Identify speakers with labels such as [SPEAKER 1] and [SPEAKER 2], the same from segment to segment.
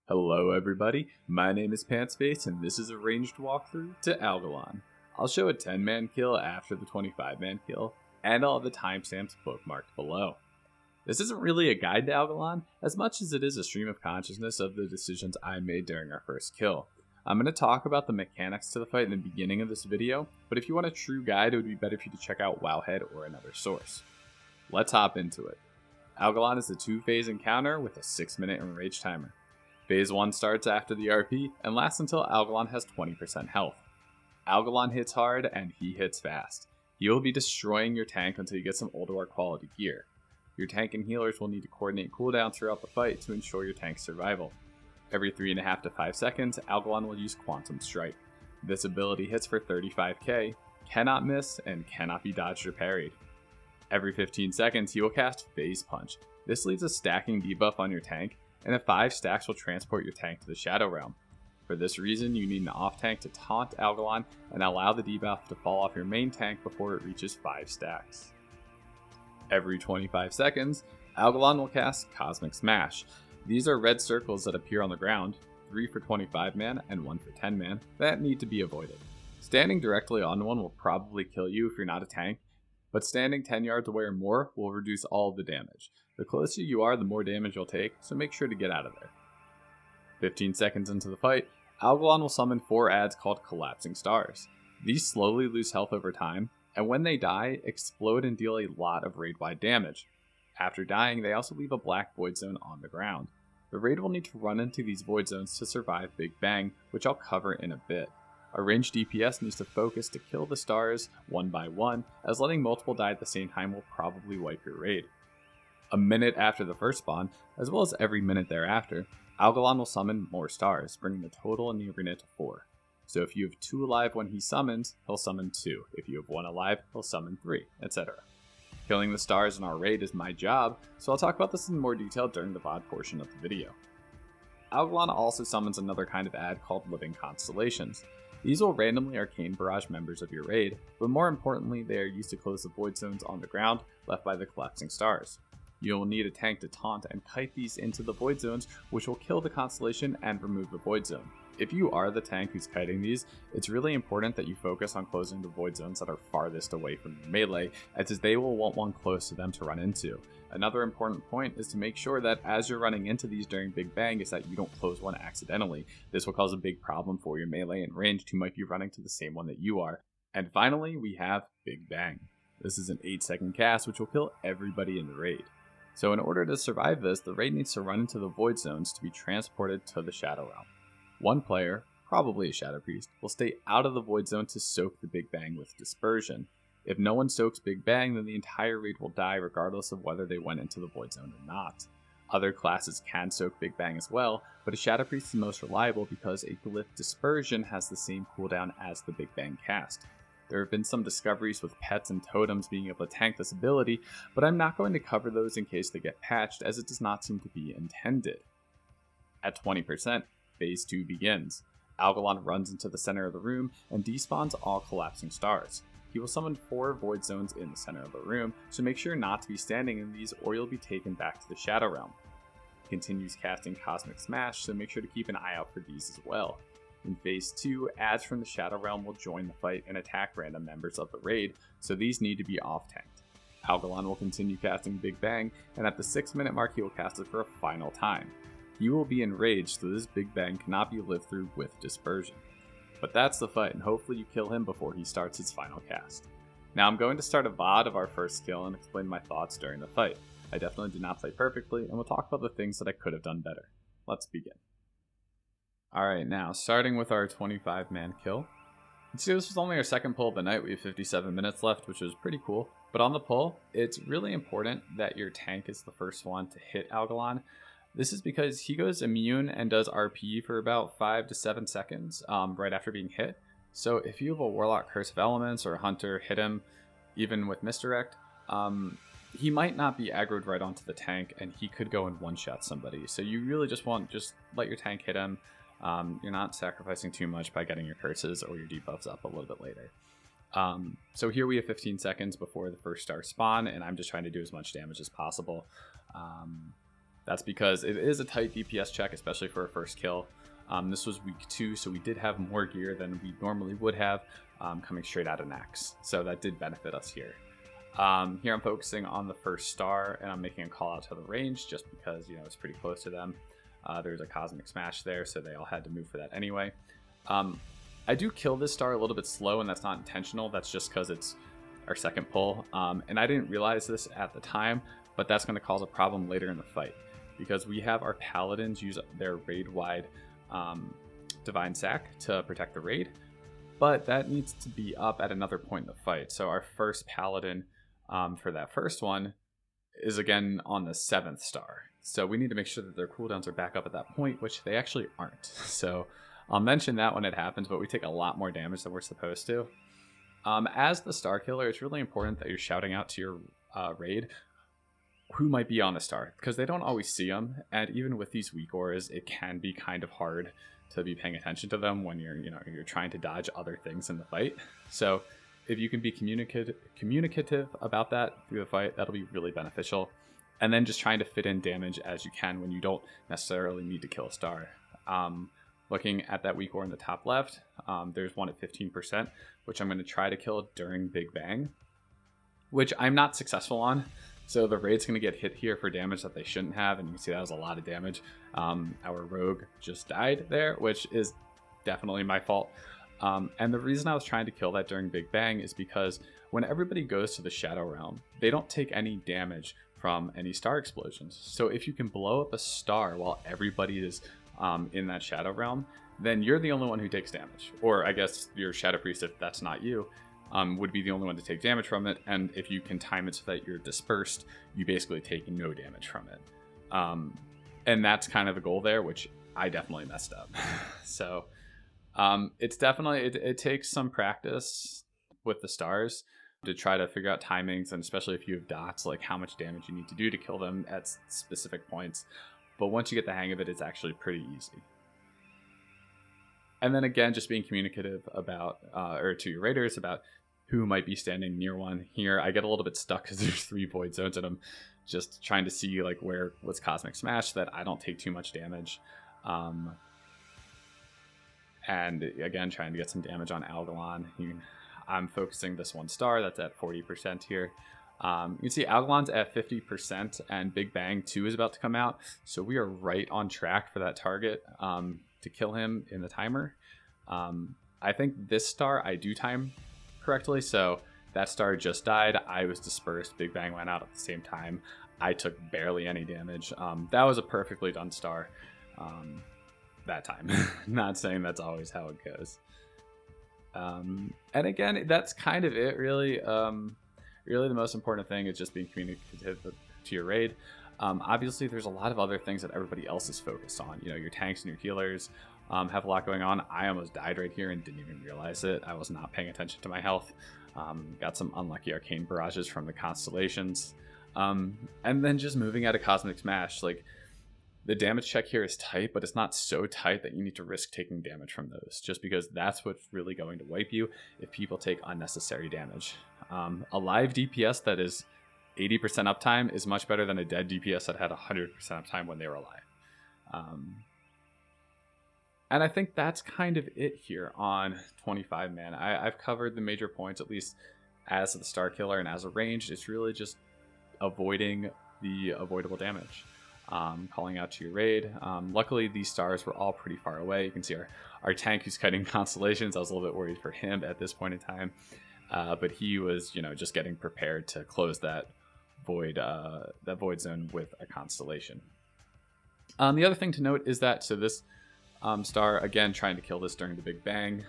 [SPEAKER 1] Hello everybody, my name is Pantsface and this is a ranged walkthrough to Algalon. I'll show a 10-man kill after the 25-man kill, and all the timestamps bookmarked below. This isn't really a guide to Algalon, as much as it is a stream of consciousness of the decisions I made during our first kill. I'm going to talk about the mechanics to the fight in the beginning of this video, but if you want a true guide, it would be better for you to check out Wowhead or another source. Let's hop into it. Algalon is a 2-phase encounter with a 6-minute enrage timer. Phase 1 starts after the RP and lasts until Algalon has 20% health. Algalon hits hard and he hits fast. He will be destroying your tank until you get some Ulduar quality gear. Your tank and healers will need to coordinate cooldowns throughout the fight to ensure your tank's survival. Every 3.5 to 5 seconds, Algalon will use Quantum Strike. This ability hits for 35k, cannot miss, and cannot be dodged or parried. Every 15 seconds, he will cast Phase Punch. This leaves a stacking debuff on your tank, and if 5 stacks will transport your tank to the Shadow Realm. For this reason, you need an off tank to taunt Algalon and allow the debuff to fall off your main tank before it reaches 5 stacks. Every 25 seconds, Algalon will cast Cosmic Smash. These are red circles that appear on the ground, 3 for 25-man and 1 for 10-man, that need to be avoided. Standing directly on one will probably kill you if you're not a tank, but standing 10 yards away or more will reduce all of the damage. The closer you are, the more damage you'll take, so make sure to get out of there. 15 seconds into the fight, Algalon will summon 4 adds called Collapsing Stars. These slowly lose health over time, and when they die, explode and deal a lot of raid-wide damage. After dying, they also leave a black void zone on the ground. The raid will need to run into these void zones to survive Big Bang, which I'll cover in a bit. A ranged DPS needs to focus to kill the stars one by one, as letting multiple die at the same time will probably wipe your raid. A minute after the first spawn, as well as every minute thereafter, Algalon will summon more stars, bringing the total in the arena to 4. So if you have 2 alive when he summons, he'll summon 2. If you have 1 alive, he'll summon 3, etc. Killing the stars in our raid is my job, so I'll talk about this in more detail during the VOD portion of the video. Algalon also summons another kind of add called Living Constellations. These will randomly arcane barrage members of your raid, but more importantly, they are used to close the void zones on the ground left by the collapsing stars. You will need a tank to taunt and kite these into the void zones, which will kill the constellation and remove the void zone. If you are the tank who's kiting these, it's really important that you focus on closing the void zones that are farthest away from your melee, as they will want one close to them to run into. Another important point is to make sure that as you're running into these during Big Bang is that you don't close one accidentally. This will cause a big problem for your melee and ranged who might be running to the same one that you are. And finally, we have Big Bang. This is an 8-second cast which will kill everybody in the raid. So in order to survive this, the raid needs to run into the void zones to be transported to the Shadow Realm. One player, probably a Shadow Priest, will stay out of the void zone to soak the Big Bang with dispersion. If no one soaks Big Bang, then the entire raid will die regardless of whether they went into the void zone or not. Other classes can soak Big Bang as well, but a Shadow Priest is the most reliable because a glyph dispersion has the same cooldown as the Big Bang cast. There have been some discoveries with pets and totems being able to tank this ability, but I'm not going to cover those in case they get patched, as it does not seem to be intended. At 20%, Phase 2 begins. Algalon runs into the center of the room and despawns all collapsing stars. He will summon 4 void zones in the center of the room, so make sure not to be standing in these or you'll be taken back to the Shadow Realm. He continues casting Cosmic Smash, so make sure to keep an eye out for these as well. In Phase 2, adds from the Shadow Realm will join the fight and attack random members of the raid, so these need to be off-tanked. Algalon will continue casting Big Bang, and at the 6-minute mark he will cast it for a final time. He will be enraged, so this Big Bang cannot be lived through with dispersion. But that's the fight, and hopefully you kill him before he starts his final cast. Now I'm going to start a VOD of our first kill and explain my thoughts during the fight. I definitely did not play perfectly, and we'll talk about the things that I could have done better. Let's begin. Alright, now starting with our 25-man kill. You can see this was only our second pull of the night. We have 57 minutes left, which was pretty cool. But on the pull, it's really important that your tank is the first one to hit Algalon. This is because he goes immune and does RP for about 5 to 7 seconds right after being hit. So if you have a Warlock Curse of Elements or a Hunter hit him, even with Misdirect, he might not be aggroed right onto the tank and he could go and one-shot somebody. So you really just let your tank hit him. You're not sacrificing too much by getting your curses or your debuffs up a little bit later. So here we have 15 seconds before the first star spawn, and I'm just trying to do as much damage as possible. That's because it is a tight DPS check, especially for a first kill. This was week 2, so we did have more gear than we normally would have coming straight out of Nax. So that did benefit us here. Here I'm focusing on the first star, and I'm making a call out to the range just because, it's pretty close to them. There's a Cosmic Smash there, so they all had to move for that anyway. I do kill this star a little bit slow, and that's not intentional. That's just because it's our second pull. And I didn't realize this at the time, but that's going to cause a problem later in the fight, because we have our paladins use their raid-wide Divine Sack to protect the raid, but that needs to be up at another point in the fight. So our first paladin for that first one is again on the 7th star. So we need to make sure that their cooldowns are back up at that point, which they actually aren't. So I'll mention that when it happens, but we take a lot more damage than we're supposed to. As the star killer, it's really important that you're shouting out to your raid who might be on the star, because they don't always see them, and even with these weak auras, it can be kind of hard to be paying attention to them when you're trying to dodge other things in the fight. So if you can be communicative about that through the fight, that'll be really beneficial. And then just trying to fit in damage as you can when you don't necessarily need to kill a star. Looking at that weak aura in the top left, there's one at 15%, which I'm going to try to kill during Big Bang, which I'm not successful on. So the raid's going to get hit here for damage that they shouldn't have, and you can see that was a lot of damage. Our rogue just died there, which is definitely my fault. And the reason I was trying to kill that during Big Bang is because when everybody goes to the Shadow Realm, they don't take any damage from any star explosions. So if you can blow up a star while everybody is in that Shadow Realm, then you're the only one who takes damage. Or I guess your Shadow Priest, if that's not you, would be the only one to take damage from it. And if you can time it so that you're dispersed, you basically take no damage from it. And that's kind of the goal there, which I definitely messed up. So it's definitely, it takes some practice with the stars to try to figure out timings, and especially if you have dots, like how much damage you need to do to kill them at specific points. But once you get the hang of it, it's actually pretty easy. And then again, just being communicative about, or to your raiders about who might be standing near one. Here, I get a little bit stuck because there's 3 void zones, and I'm just trying to see like what's Cosmic Smash so that I don't take too much damage. And again, trying to get some damage on Algalon. I'm focusing this 1 star that's at 40% here. You can see Algalon's at 50%, and Big Bang 2 is about to come out. So we are right on track for that target to kill him in the timer. I think this star I do time correctly. So that star just died. I was dispersed. Big Bang went out at the same time. I took barely any damage. That was a perfectly done star that time. Not saying that's always how it goes. And again, that's kind of it, really. Really, the most important thing is just being communicative to your raid. Obviously, there's a lot of other things that everybody else is focused on. Your tanks and your healers have a lot going on. I almost died right here and didn't even realize it. I was not paying attention to my health. Got some unlucky arcane barrages from the constellations. And then just moving at a Cosmic Smash, like, the damage check here is tight, but it's not so tight that you need to risk taking damage from those, just because that's what's really going to wipe you if people take unnecessary damage. A live DPS that is 80% uptime is much better than a dead DPS that had 100% uptime when they were alive. And I think that's kind of it here on 25 man. I've covered the major points, at least as the star killer and as a ranged. It's really just avoiding the avoidable damage. Calling out to your raid. Luckily, these stars were all pretty far away. You can see our tank who's cutting constellations. I was a little bit worried for him at this point in time. But he was, just getting prepared to close that void zone with a constellation. The other thing to note is that, so this star, again, trying to kill this during the Big Bang.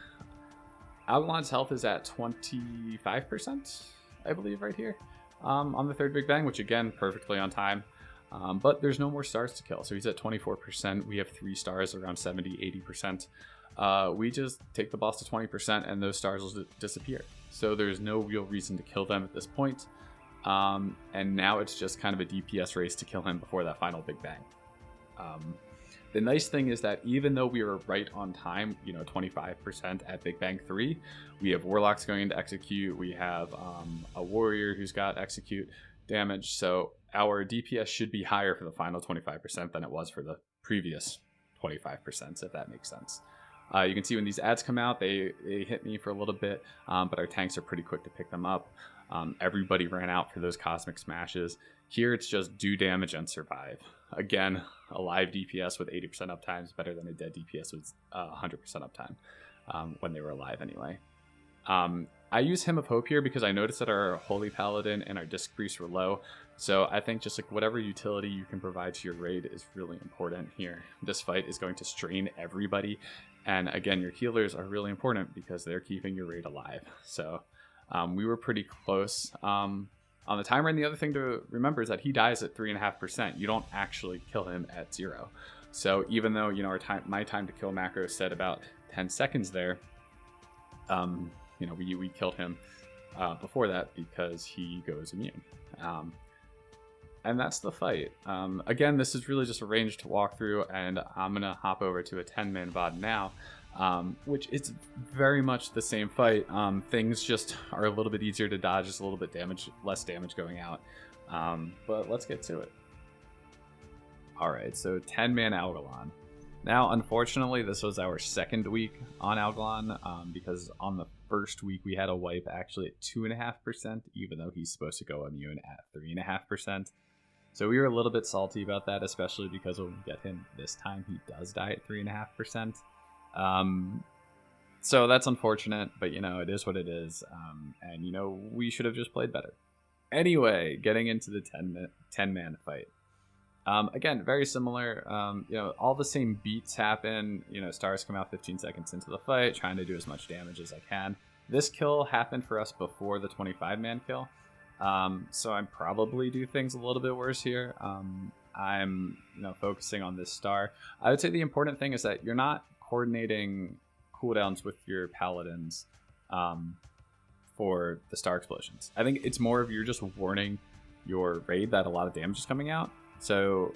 [SPEAKER 1] Algalon's health is at 25%, I believe, right here, on the 3rd Big Bang, which, again, perfectly on time. But there's no more stars to kill, so he's at 24%. We have 3 stars around 70-80%. We just take the boss to 20%, and those stars will disappear. So there's no real reason to kill them at this point. And now it's just kind of a DPS race to kill him before that final Big Bang. The nice thing is that even though we were right on time, 25% at Big Bang 3, we have Warlocks going into Execute. We have a Warrior who's got Execute. damage, so our DPS should be higher for the final 25% than it was for the previous 25%, if that makes sense. You can see when these ads come out, they hit me for a little bit, but our tanks are pretty quick to pick them up. Everybody ran out for those Cosmic Smashes. Here it's just do damage and survive. Again, a live DPS with 80% uptime is better than a dead DPS with 100% uptime, when they were alive anyway. I use Hymn of Hope here because I noticed that our Holy Paladin and our Disc Priest were low. So I think just like whatever utility you can provide to your raid is really important here. This fight is going to strain everybody. And again, your healers are really important because they're keeping your raid alive. So we were pretty close on the timer. And the other thing to remember is that he dies at 3.5%. You don't actually kill him at 0. So even though, you know, my time to kill macro said about 10 seconds there, you know, we killed him before that because he goes immune. And that's the fight. Again, this is really just a ranged walkthrough, and I'm going to hop over to a 10-man VOD now, which is very much the same fight. Things just are a little bit easier to dodge, just a little bit less damage going out. But let's get to it. All right, so 10-man Algalon. Now, unfortunately, this was our second week on Algalon, because on the first week we had a wipe actually at 2.5%, even though he's supposed to go immune at 3.5%. So we were a little bit salty about that, especially because when we get him this time, he does die at 3.5%. So that's unfortunate, but you know, it is what it is. And you know, we should have just played better. Anyway, getting into the 10-man fight. Again, very similar. You know, all the same beats happen. You know, stars come out 15 seconds into the fight, trying to do as much damage as I can. This kill happened for us before the 25-man kill. So I'm probably do things a little bit worse here. I'm, you know, focusing on this star. I would say the important thing is that you're not coordinating cooldowns with your paladins for the star explosions. I think it's more of you're just warning your raid that a lot of damage is coming out. So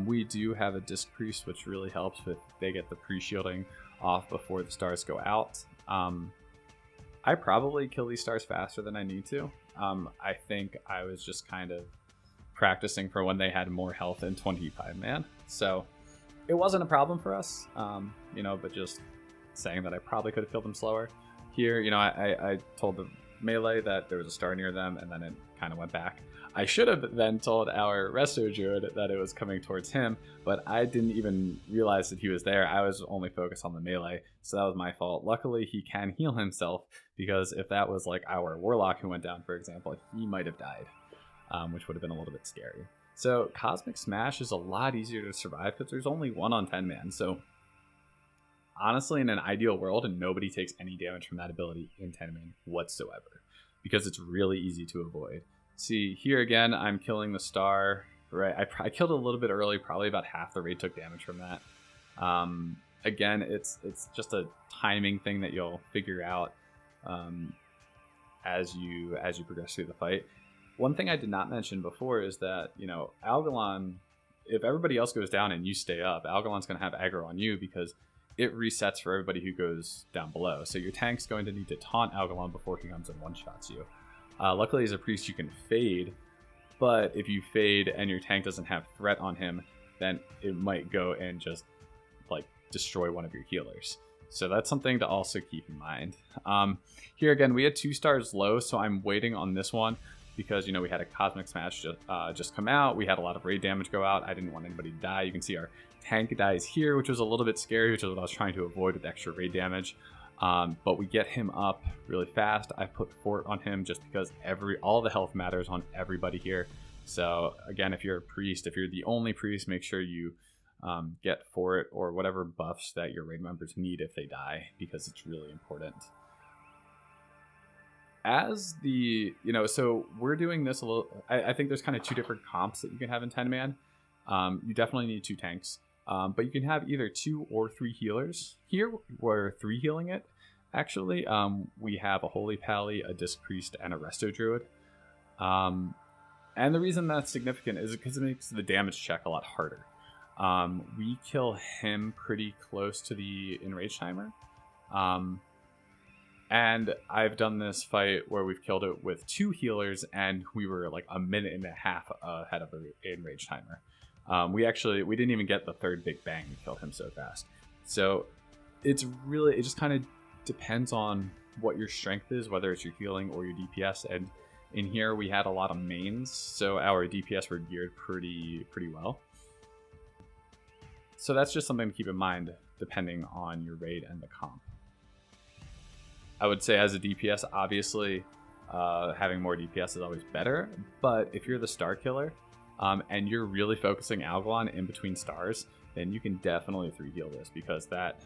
[SPEAKER 1] we do have a Disc Priest, which really helps if they get the pre-shielding off before the stars go out. I probably kill these stars faster than I need to. I think I was just kind of practicing for when they had more health in 25-man. So it wasn't a problem for us, you know, but just saying that I probably could have killed them slower. Here, you know, I told the melee that there was a star near them, and then it kind of went back. I should have then told our Resto Druid that it was coming towards him, but I didn't even realize that he was there. I was only focused on the melee, so that was my fault. Luckily, he can heal himself, because if that was like our Warlock who went down, for example, he might have died, which would have been a little bit scary. So Cosmic Smash is a lot easier to survive because there's only 1 on 10-man. So honestly, in an ideal world, and nobody takes any damage from that ability in 10-man whatsoever, because it's really easy to avoid. See, here again, I'm killing the star, right? I killed it a little bit early, probably about half the raid took damage from that. Again, it's just a timing thing that you'll figure out as you progress through the fight. One thing I did not mention before is that, you know, Algalon, if everybody else goes down and you stay up, Algalon's going to have aggro on you because it resets for everybody who goes down below. So your tank's going to need to taunt Algalon before he comes and one-shots you. Luckily, as a priest, you can fade, but if you fade and your tank doesn't have threat on him, then it might go and just like destroy one of your healers. So that's something to also keep in mind. Here again, we had 2 stars low, so I'm waiting on this one because, you know, we had a Cosmic Smash just come out. We had a lot of raid damage go out. I didn't want anybody to die. You can see our tank dies here, which was a little bit scary, which is what I was trying to avoid with extra raid damage. But we get him up really fast. I put Fort on him just because all the health matters on everybody here. So again, if you're a priest, if you're the only priest, make sure you get Fort or whatever buffs that your raid members need if they die, because it's really important. As the, you know, so we're doing this a little, I think there's kind of 2 different comps that you can have in 10-man. You definitely need 2 tanks. But you can have either 2 or 3 healers. Here, we're 3 healing it, actually. We have a Holy Pally, a Disc Priest, and a Resto Druid. And the reason that's significant is because it makes the damage check a lot harder. We kill him pretty close to the Enrage timer. And I've done this fight where we've killed it with 2 healers, and we were like a minute and a half ahead of the enrage timer. We didn't even get the 3rd big bang. We killed him so fast. So it just kind of depends on what your strength is, whether it's your healing or your DPS. And in here we had a lot of mains, so our DPS were geared pretty well. So that's just something to keep in mind depending on your raid and the comp. I would say as a DPS, obviously, having more DPS is always better. But if you're the star killer and you're really focusing Algalon in between stars, then you can definitely 3-heal this, because that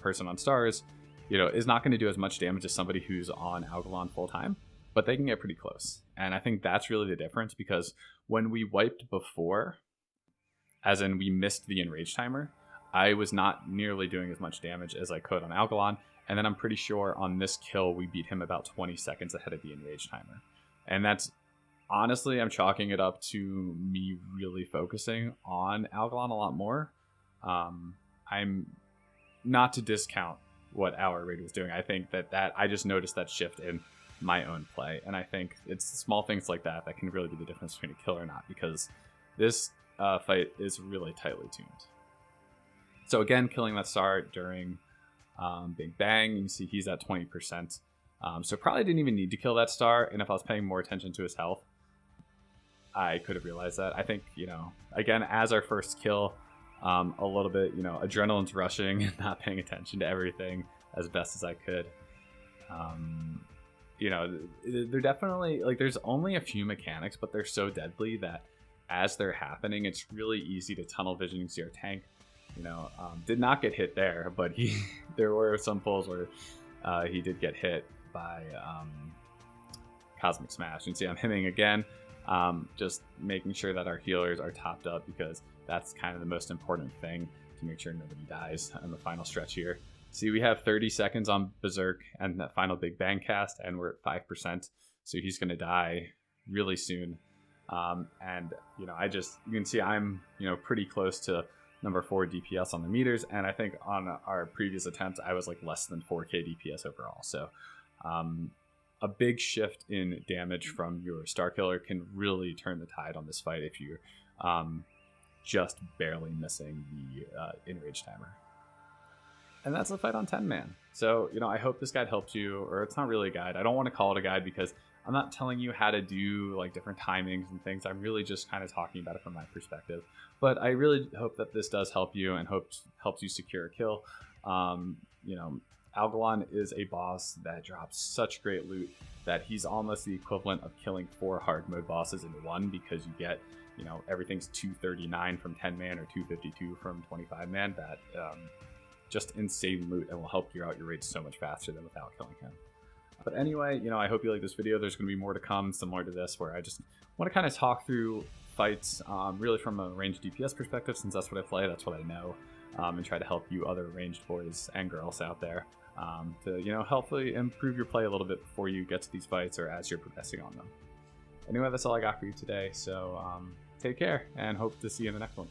[SPEAKER 1] person on stars, is not going to do as much damage as somebody who's on Algalon full time, but they can get pretty close. And I think that's really the difference, because when we wiped before, as in we missed the enrage timer, I was not nearly doing as much damage as I could on Algalon. And then I'm pretty sure on this kill, we beat him about 20 seconds ahead of the enrage timer. And that's, honestly, I'm chalking it up to me really focusing on Algalon a lot more. I'm not to discount what our raid was doing. I think that I just noticed that shift in my own play. And I think it's small things like that that can really be the difference between a kill or not, because this fight is really tightly tuned. So again, killing that star during Big Bang, you can see he's at 20%. So probably didn't even need to kill that star. And if I was paying more attention to his health, I could have realized that. I think, again, as our first kill, a little bit, adrenaline's rushing and not paying attention to everything as best as I could. They're definitely, there's only a few mechanics, but they're so deadly that as they're happening, it's really easy to tunnel vision. You can see our tank, did not get hit there, but there were some pulls where he did get hit by Cosmic Smash. You can see I'm hitting again, just making sure that our healers are topped up, because that's kind of the most important thing to make sure nobody dies on the final stretch here. See, we have 30 seconds on Berserk and that final Big Bang cast, and we're at 5%, so he's going to die really soon. You can see I'm, pretty close to number 4 DPS on the meters, and I think on our previous attempts, I was like less than 4k DPS overall. So a big shift in damage from your star killer can really turn the tide on this fight if you're just barely missing the enrage timer. And that's the fight on 10 man. So, I hope this guide helped you, or it's not really a guide. I don't want to call it a guide because I'm not telling you how to do different timings and things. I'm really just kind of talking about it from my perspective. But I really hope that this does help you and helps you secure a kill. Algalon is a boss that drops such great loot that he's almost the equivalent of killing 4 hard mode bosses in one, because you get, everything's 239 from 10 man or 252 from 25 man. That just insane loot, and will help you out your raids so much faster than without killing him. But anyway, I hope you like this video. There's going to be more to come similar to this, where I just want to kind of talk through fights really from a ranged DPS perspective, since that's what I play, that's what I know, and try to help you other ranged boys and girls out there to hopefully improve your play a little bit before you get to these fights or as you're progressing on them. Anyway, that's all I got for you today, so take care and hope to see you in the next one.